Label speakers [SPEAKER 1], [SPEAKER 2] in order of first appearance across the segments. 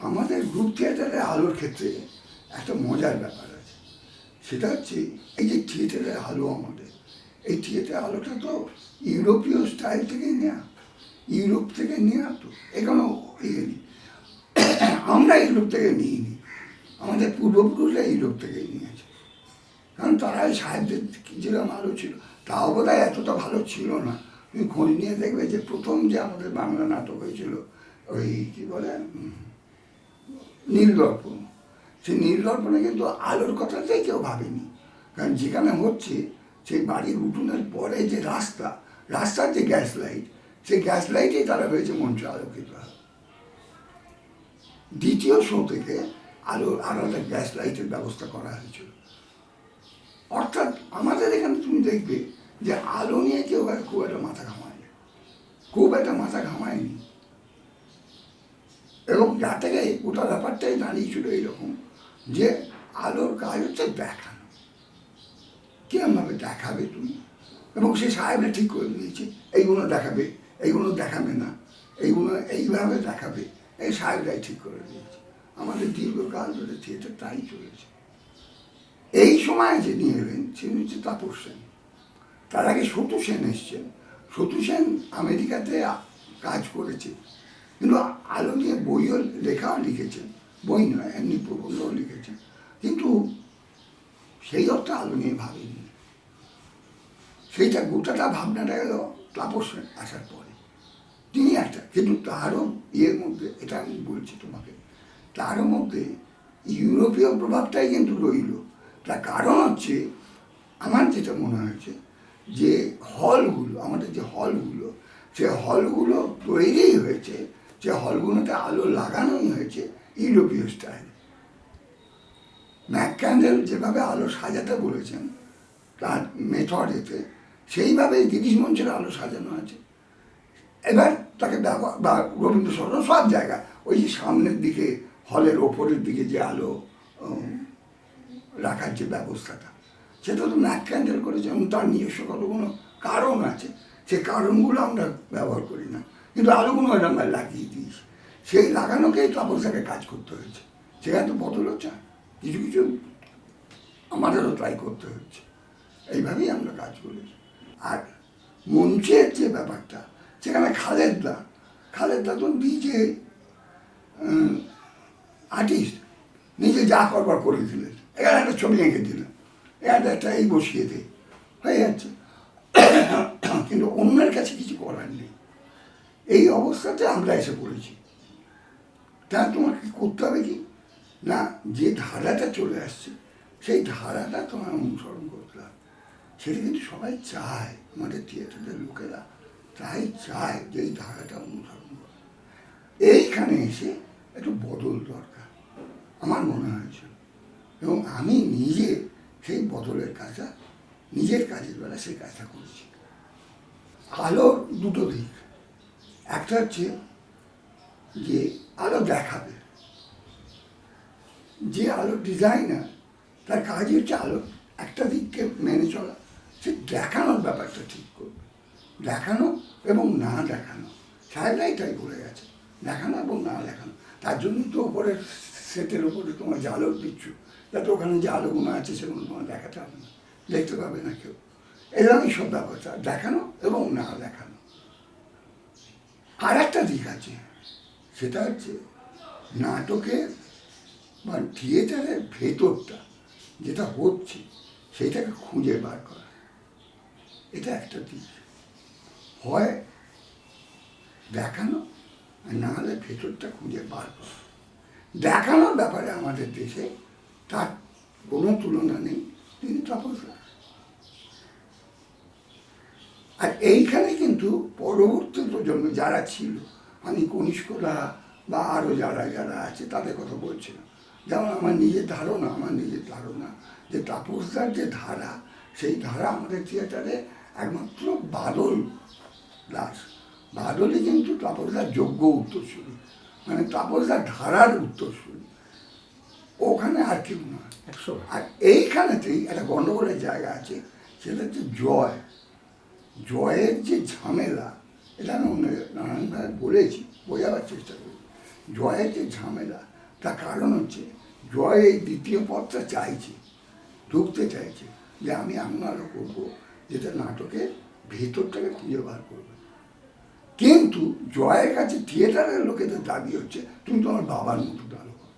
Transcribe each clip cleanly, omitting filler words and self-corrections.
[SPEAKER 1] আমাদের গ্রুপ থিয়েটারের আলোর ক্ষেত্রে একটা মজার ব্যাপার আছে। সেটা হচ্ছে এই যে থিয়েটারের আলো আমাদের, এই থিয়েটারের আলোটা তো ইউরোপীয় স্টাইল থেকে নেওয়া, ইউরোপ থেকে নেওয়া। তো এখানেও ইয়ে নেই, আমরা ইউরোপ থেকে নিইনি, আমাদের পূর্বপুরুষরা ইউরোপ থেকেই নিয়েছে। কারণ তারাই সাহেবদের যেরকম আলো ছিল, তাও বোধ হয় এতটা ভালো ছিল না। তুমি খোঁজ নিয়ে দেখবে যে প্রথম যে আমাদের বাংলা নাটক হয়েছিল, ওই কী বলে নীলদর্পণ, সেই নীলদর্পণে কিন্তু আলোর কথাটাই কেউ ভাবেনি। কারণ যেখানে হচ্ছে সেই বাড়ির উঠোনের পরে যে রাস্তার যে গ্যাস লাইট, সেই গ্যাস লাইটেই তারা হয়েছে মঞ্চ আলোকিত হয়। দ্বিতীয় শো থেকে আলোর আলাদা গ্যাস লাইটের ব্যবস্থা করা হয়েছিল। অর্থাৎ আমাদের এখানে তুমি দেখবে যে আলো নিয়ে কেউ খুব একটা মাথা ঘামায়নি, খুব একটা মাথা ঘামায়নি। এবং যা থেকে গোটা ব্যাপারটাই দাঁড়িয়েছিল এইরকম যে আলোর কাজ হচ্ছে দেখানো, কিরমভাবে দেখাবে তুমি। এবং সে সাহেবরা ঠিক করে দিয়েছে এইগুলো দেখাবে, এইগুলো দেখাবে না, এইগুলো এইভাবে দেখাবে, এই সাহেবরাই ঠিক করে দিয়েছে। আমাদের দীর্ঘকাল ধরে থিয়েটার তাই চলেছে। এই সময় যে নিয়ে এলেন তিনি হচ্ছে তাপস সেন। তার আগে সতু সেন এসছেন। সতু সেন আমেরিকাতে কাজ করেছে, কিন্তু আলো নিয়ে বইও লেখাও লিখেছেন, বই নয় এমনি প্রবন্ধও লিখেছেন, কিন্তু সেই অর্থে আলো নিয়ে ভাবেননি। সেইটা গোটাটা ভাবনাটা গেল তাপস সেন আসার পরে। তিনি একটা, কিন্তু তারও ইয়ের মধ্যে, এটা আমি বলছি তোমাকে, তারও মধ্যে ইউরোপীয় প্রভাবটাই কিন্তু রইল। তার কারণ হচ্ছে আমার যেটা মনে হয়েছে যে হলগুলো, আমাদের যে হলগুলো, সে হলগুলো তৈরি হয়েছে, যে হলগুলোতে আলো লাগানোই হয়েছে ইউরোপীয় স্টাইলে। ম্যাকক্যান্ডেল যেভাবে আলো সাজাতে বলেছেন তার মেথডেতে, সেইভাবেই গিরিশ মঞ্চের আলো সাজানো আছে। এবার তাকে ব্যবহার, বা রবীন্দ্র সদন, সব জায়গায় ওই যে সামনের দিকে হলের ওপরের দিকে যে আলো রাখার যে ব্যবস্থাটা, সেটা তো ম্যাকক্যান্ডেল করেছে এবং তার নিজস্ব কতগুলো কারণ আছে। সেই কারণগুলো আমরা ব্যবহার করি না, কিন্তু আলোগুলো আমরা লাগিয়ে দিয়েছি। সেই লাগানোকেই তাপসটাকে কাজ করতে হয়েছে। সেখানে তো বদল হচ্ছে, কিছু কিছু আমাদেরও ট্রাই করতে হচ্ছে। এইভাবেই আমরা কাজ করেছি। আর মঞ্চের যে ব্যাপারটা, সেখানে খালেদা তো নিজে আর্টিস্ট, নিজে যা করবার করে দিলেন। এখানে একটা ছবি এঁকে দিলেন, এখানে একটা এই বসিয়ে দে, হয়ে যাচ্ছে। কিন্তু অন্যের কাছে কিছু করার নেই। এই অবস্থাতে আমরা এসে পড়েছি। তা তোমাকে করতে হবে কি না, যে ধারাটা চলে আসছে সেই ধারাটা তোমার অনুসরণ করতে হবে। সেটা কিন্তু সবাই চায়, আমাদের থিয়েটারের লোকেরা তাই চায় যে এই ধারাটা অনুসরণ করে। এইখানে এসে একটু বদল দরকার আমার মনে হয়েছিল, এবং আমি নিজে সেই বদলের কাজটা, নিজের কাজের বেলা সেই কাজটা করেছি। আলোর দুটো দিক, একটা হচ্ছে যে আলো দেখাবে, যে আলো ডিজাইনার তার কাজই হচ্ছে আলো একটা দিককে মেনে চলা, সে দেখানোর ব্যাপারটা ঠিক করবে। দেখানো এবং না দেখানো, সাহেবরাই তাই বলে গেছে, দেখানো এবং না দেখানো। তার জন্যই তো ওপরের সেটের ওপরে তোমার যে আলো দিচ্ছ, যাতে ওখানে যে আলোগুলো আছে সেগুলো তোমার দেখাতে হবে না, দেখতে পাবে না কেউ। এরকমই সব ব্যাপারটা, দেখানো এবং না দেখানো। আর একটা দিক আছে, সেটা হচ্ছে নাটকের বা থিয়েটারের ভেতরটা যেটা হচ্ছে সেইটাকে খুঁজে বার করা। এটা একটা দিক, হয় দেখানো আর না হলে ভেতরটা খুঁজে বার করা। দেখানোর ব্যাপারে আমাদের দেশে তার কোনো তুলনা নেই, তিনি তাপস। আর এইখানে কিন্তু পরবর্তী প্রজন্ম যারা ছিল, আমি কনিষ্করা বা আরও যারা যারা আছে তাদের কথা বলছিলাম, যেমন আমার নিজের ধারণা যে তাপসদার যে ধারা, সেই ধারা আমাদের থিয়েটারে একমাত্র বাদল দাস, বাদলই কিন্তু তাপসদার যোগ্য উত্তরসূরি, মানে তাপসদার ধারার উত্তরসূরি, ওখানে আর কেউ না। আর এইখানেতেই একটা গণ্ডগোলের জায়গা আছে, সেটা হচ্ছে জয়ের যে ঝামেলা, এটা আমি নানানভাবে বলেছি, বোঝাবার চেষ্টা করি। জয়ের যে ঝামেলা, তার কারণ হচ্ছে জয় এই দ্বিতীয় পথটা চাইছে, ঢুকতে চাইছে যে আমি এমন আলো করবো যেটা নাটকের ভেতরটাকে খুঁজে বার করবে। কিন্তু জয়ের কাছে থিয়েটারের লোকেদের দাবি হচ্ছে তুমি তোমার বাবার মতো আলো করো,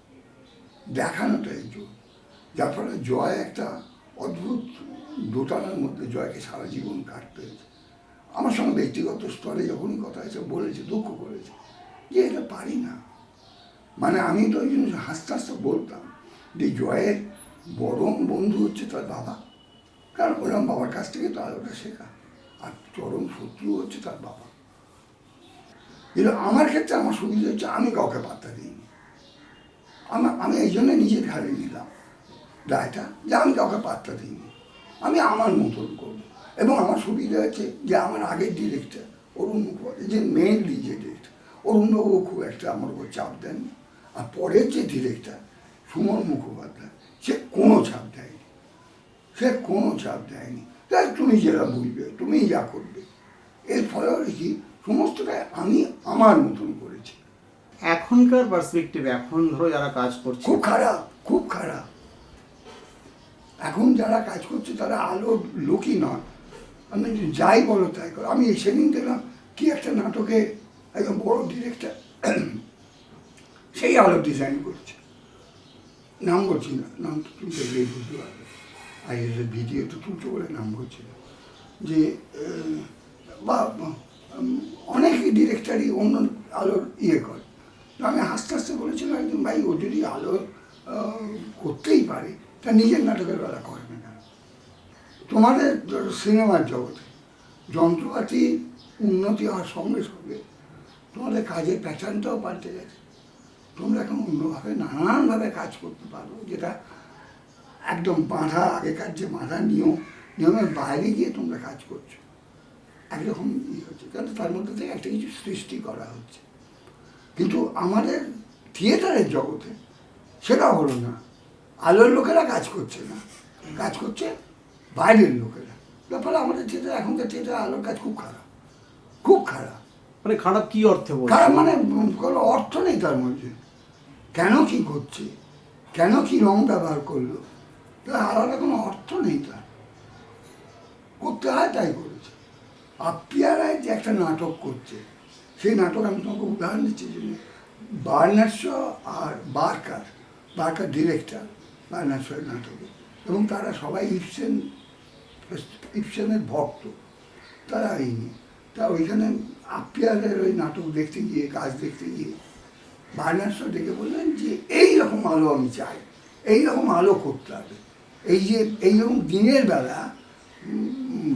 [SPEAKER 1] দেখানোটাই জোর। যার ফলে জয় একটা অদ্ভুত দোটানার মধ্যে জয়কে সারা জীবন কাটতে হয়েছে। আমার সঙ্গে ব্যক্তিগত স্তরে যখনই কথা হয়েছে বলেছে, দুঃখ করেছে যে এটা পারি না। মানে আমি তো ওই জন্য হাসতে হাসতে বলতাম যে জয়ের বড় বন্ধু হচ্ছে তার বাবা, কারণ ওরকম বাবার কাছ থেকে তো আলোটা শেখা, আর চরম শত্রু হচ্ছে তার বাবা। কিন্তু আমার ক্ষেত্রে আমার সুবিধা হচ্ছে আমি কাউকে পাত্তা দিইনি। আমি এই জন্য নিজের ঘাড়ে নিলাম দায়টা যে আমি কাউকে পাত্তা দিইনি, আমি আমার মতন করবো। এবং আমার সুবিধা হচ্ছে যে আমার আগের ডিরেক্টর অরুণ মুখোপাধ্যায়, যে মেনলি যে ডিরেক্টর, অরুণবাবু খুব একটা আমার উপর চাপ দেননি। আর পরের যে ডিরেক্টর সুমন মুখোপাধ্যায়, সে কোনো চাপ দেয়নি, সে কোনো চাপ দেয়নি। তাই তুমি যেটা বুঝবে, তুমি যা করবে। এর ফলে কি সমস্তটাই আমি আমার মতন করেছি।
[SPEAKER 2] এখনকার পার্সপেক্টিভ, এখন ধরো যারা কাজ করছে,
[SPEAKER 1] খুব খারাপ, খুব খারাপ। এখন যারা কাজ করছে তারা আলোর লোকই নয়। আমি যাই বলো তাই করো। আমি সেদিন দেখলাম কি একটা নাটকে একজন বড় ডিরেক্টর সেই আলো ডিজাইন করছে, নাম বলছি না, নাম তো তুমি দেখলেই বুঝতে পারবে, আইএসের ভিডিও তো তুলছো বলে নাম বলছি না, যে বা অনেক ডিরেক্টরই অন্য আলোর করে। তো আমি হাসতে হাসতে বলেছিলাম একদম, ভাই ও যদি আলো করতেই পারে তা নিজের নাটকের বেলা করে না কেন? তোমাদের সিনেমার জগতে যন্ত্রপাতি উন্নতি হওয়ার সঙ্গে সঙ্গে তোমাদের কাজের প্যাটার্নটাও পাল্টে গেছে। তোমরা এখন অন্যভাবে নানানভাবে কাজ করতে পারো, যেটা একদম বাঁধা, আগেকার যে বাঁধা নিয়মের বাইরে গিয়ে তোমরা কাজ করছো। একরকম হচ্ছে, কারণ তার মধ্যে থেকে একটা কিছু সৃষ্টি করা হচ্ছে। কিন্তু আমাদের থিয়েটারের জগতে সেটা হলো না। আলোর লোকেরা কাজ করছে না, কাজ করছে বাইরের লোকেরা। তার ফলে আমাদের থিয়েটার, এখনকার থিয়েটার আলোর কাজ খুব খারাপ, খুব খারাপ।
[SPEAKER 2] মানে খারাপ কি অর্থে বলছো?
[SPEAKER 1] খারাপ মানে কোনো অর্থ নেই তার মধ্যে। কেন কি করছে, কেন কি রং ব্যবহার করলো, তার আলাদা কোনো অর্থ নেই তার। করতে হয় তাই করেছে। আপিয়ারায় যে একটা নাটক করছে, সেই নাটক আমি তোমাকে উদাহরণ দিচ্ছি যে বার্নার্ড শ আর বার্কার ডিরেক্টর বার্নার্ড শয়ের নাটকে, এবং তারা সবাই ইপসেনের ভক্ত। তারা এই নিয়ে তা ওইখানে আপিয়ারের ওই নাটক দেখতে গিয়ে, কাজ দেখতে গিয়ে বার্নার্ড শ ডেকে বললেন যে এইরকম আলো আমি চাই, এইরকম আলো করতে হবে। এই যে এইরকম দিনের বেলা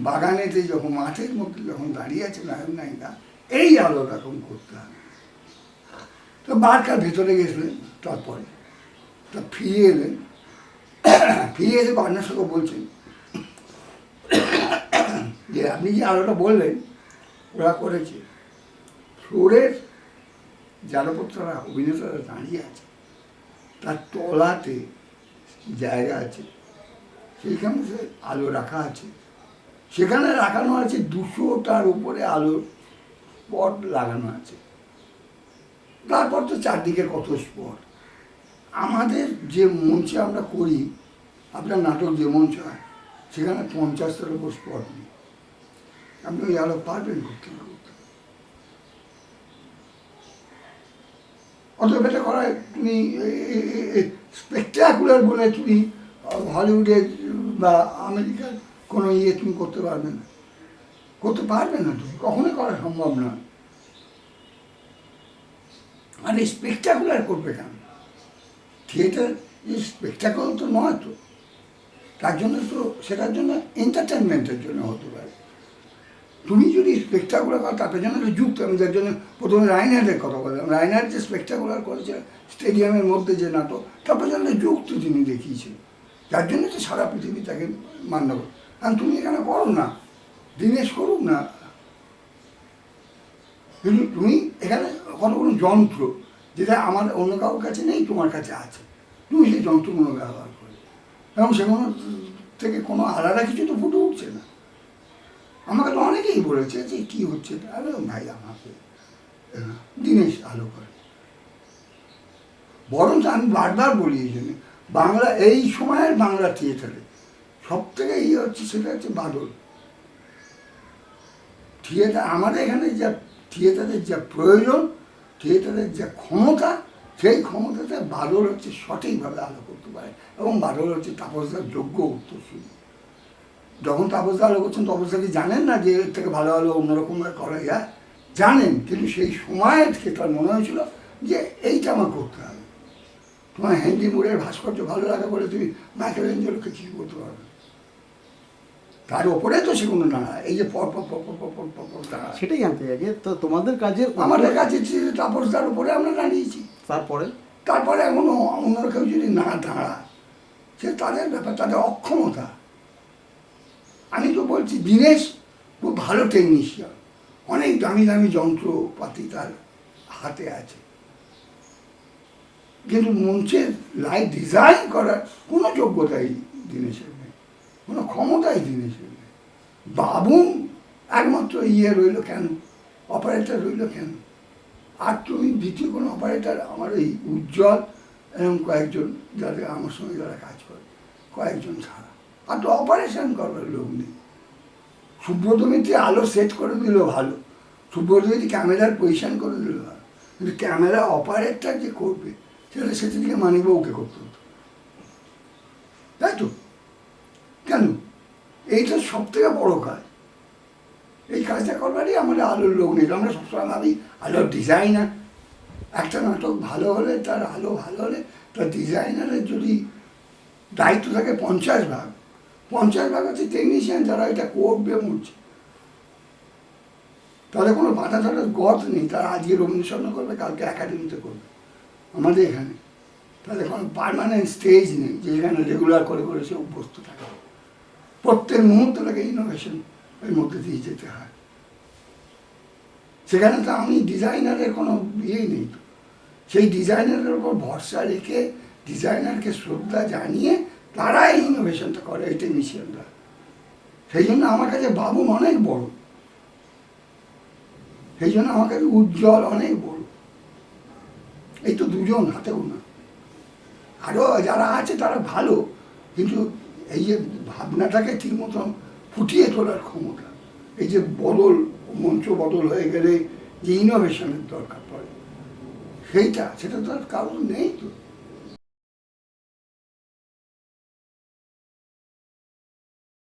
[SPEAKER 1] বাগানেতে যখন, মাঠের মধ্যে যখন দাঁড়িয়ে আছে নায়ক নায়িকা, এই আলো রকম করতে হবে। তো বারকার ভেতরে গেছিলেন, তারপরে তা ফিরে এলেন, ফিরে এসে বার্নার্ড শকে বলছেন যে আপনি যে আলোটা বললেন ওরা করেছে, ফ্লোরের যার উপর তারা অভিনেতারা দাঁড়িয়ে আছে তার তলাতে জায়গা আছে, সেইখানে সে আলো রাখা আছে, সেখানে রাখানো আছে 200টার উপরে আলোর স্পট লাগানো আছে। তারপর তো চারদিকে কত স্পট। আমাদের যে মঞ্চে আমরা করি, আপনার নাটক যে মঞ্চ হয়, সেখানে 50টার উপর স্পট নেই। আপনি ওই আলো পারবেন করতে না করতে। অতএব এটা করায় তুমি স্পেকট্যাকুলার বলে তুমি হলিউডের বা আমেরিকার কোনো তুমি করতে পারবে না, করতে পারবে না, তুমি কখনোই করা সম্ভব নয়। আর এই স্পেকট্যাকুলার করবে কেন? থিয়েটার স্পেকট্যাকুলার তো নয় তো, তার জন্য তো, সেটার জন্য এন্টারটেনমেন্টের জন্য হতে পারে। তুমি যদি স্পেকট্যাকুলার করো তার পেছনে তো যুক্ত। আমি যার জন্য প্রথমে রাইনার্ডের কথা বললাম, রাইনার্ড যে স্পেকট্যাকুলার করেছে স্টেডিয়ামের মধ্যে যে নাটক, তার পেছনে যুক্ত তিনি দেখিয়েছেন, যার জন্য তো সারা পৃথিবী তাকে মান্য করে। কারণ তুমি এখানে করো না, দিনেশ করুক না, কিন্তু তুমি এখানে কোনো যন্ত্র যেটা আমার অন্য কারোর কাছে নেই, তোমার কাছে আছে, তুমি সেই যন্ত্রগুলো ব্যবহার করো, এবং সেগুলো থেকে কোনো আলাদা কিছু তো ফুটে উঠছে না। আমাকে তো অনেকেই বলেছে যে কী হচ্ছে, আরে ভাই আমাকে দিনেশ আলো করে, বরঞ্চ আমি বারবার বলি এই জন্য, বাংলা এই সময়ের বাংলা থিয়েটারে সব থেকে ইয়ে হচ্ছে সেটা হচ্ছে বাদল। থিয়েটার আমাদের এখানে যা থিয়েটারের যা প্রয়োজন, থিয়েটারের যা ক্ষমতা, সেই ক্ষমতাতে বাদল হচ্ছে সঠিকভাবে আলো করতে পারে, এবং বাদল হচ্ছে তাপসদার যোগ্য উত্তরসূরি। যখন তাপসদা আলো করছেন তাপসদা কি জানেন না যে এর থেকে ভালো আলো অন্যরকমভাবে করা যায়? জানেন, কিন্তু সেই সময়ের তার মনে হয়েছিল যে এইটা আমার করতে হবে। তোমার হেনরি মুরের ভাস্কর্য ভালো লাগে বলে তুমি মাইকেল অ্যাঞ্জেলোকে কি করতে পারবে? তার ওপরে তো সেগুলো দাঁড়ায়, এই যে পর পর পর পর পর পর পর পর দাঁড়ায়।
[SPEAKER 2] সেটাই জানতে চাই যে তো তোমাদের কাজের
[SPEAKER 1] আমাদের কাছে তাপসদার উপরে আমরা দাঁড়িয়েছি। তারপরে এখনো অন্য কেউ যদি না দাঁড়ায়, সে তাদের ব্যাপার, তাদের অক্ষমতা। আমি তো বলছি দীনেশ খুব ভালো টেকনিশিয়ান, অনেক দামি দামি যন্ত্রপাতি তার হাতে আছে, কিন্তু মঞ্চের লাইট ডিজাইন করার কোনো যোগ্যতাই দীনেশের নেই, কোনো ক্ষমতাই দীনেশের নেই। বাবুন একমাত্র ইয়ে রইল কেন, অপারেটর রইল কেন? আর তুমি দ্বিতীয় কোনো অপারেটর আমার এই উজ্জ্বল এরকম কয়েকজন যাদের আমার সঙ্গে যারা কাজ করে, কয়েকজন ছাড়া আর তো অপারেশন করবার লোক নেই। সুব্রত মিত্র আলো সেট করে দিল ভালো, সুব্রত মিত্র ক্যামেরার পজিশন করে দিল ভালো, কিন্তু ক্যামেরা অপারেটর যে করবে সেটা থেকে মানিবাবুকে করতে হতো, তাই তো? কেন? এইটা সব থেকে বড় কাজ। এই কাজটা করবারই আমাদের আলোর লোক নেই। আমরা সবসময় ভাবি আলোর ডিজাইনার। একটা নাটক ভালো হলে, তার আলো ভালো হলে, তার ডিজাইনারের যদি দায়িত্ব থাকে 50 ভাগ, 50 ভাগ হচ্ছে টেকনিশিয়ান যারা এটা করবে মরছে। তাহলে কোনো বাধা ধরার গত নেই, তারা আজকে রবীন্দ্রস্বর্ণ করবে, কালকে একাডেমিতে করবে আমাদের এখানে। তাহলে কোনো পারমানেন্ট স্টেজ নেই যেখানে রেগুলার করে করে সে অভ্যস্ত থাকে। প্রত্যেক মুহূর্তে তাকে ইনোভেশন এর মধ্যে দিয়ে যেতে হয়। সেখানে তো আমি ডিজাইনারের কোনো ইয়েই নেই তো। সেই ডিজাইনারের উপর ভরসা রেখে, ডিজাইনারকে শ্রদ্ধা জানিয়ে তারা এই ইনোভেশনটা করে, এই টেকনিশিয়ানরা। সেই জন্য আমার কাছে বাবুন অনেক বড়, সেই জন্য আমার কাছে উজ্জ্বল অনেক বড়। এই তো দুজন হাতে গোনা, আরও যারা আছে তারা ভালো, কিন্তু এই যে ভাবনাটাকে ঠিক মতন ফুটিয়ে তোলার ক্ষমতা, এই যে বদল, মঞ্চ বদল হয়ে গেলে যে ইনোভেশনের দরকার পড়ে, সেটা তো আর কারণ নেই তো।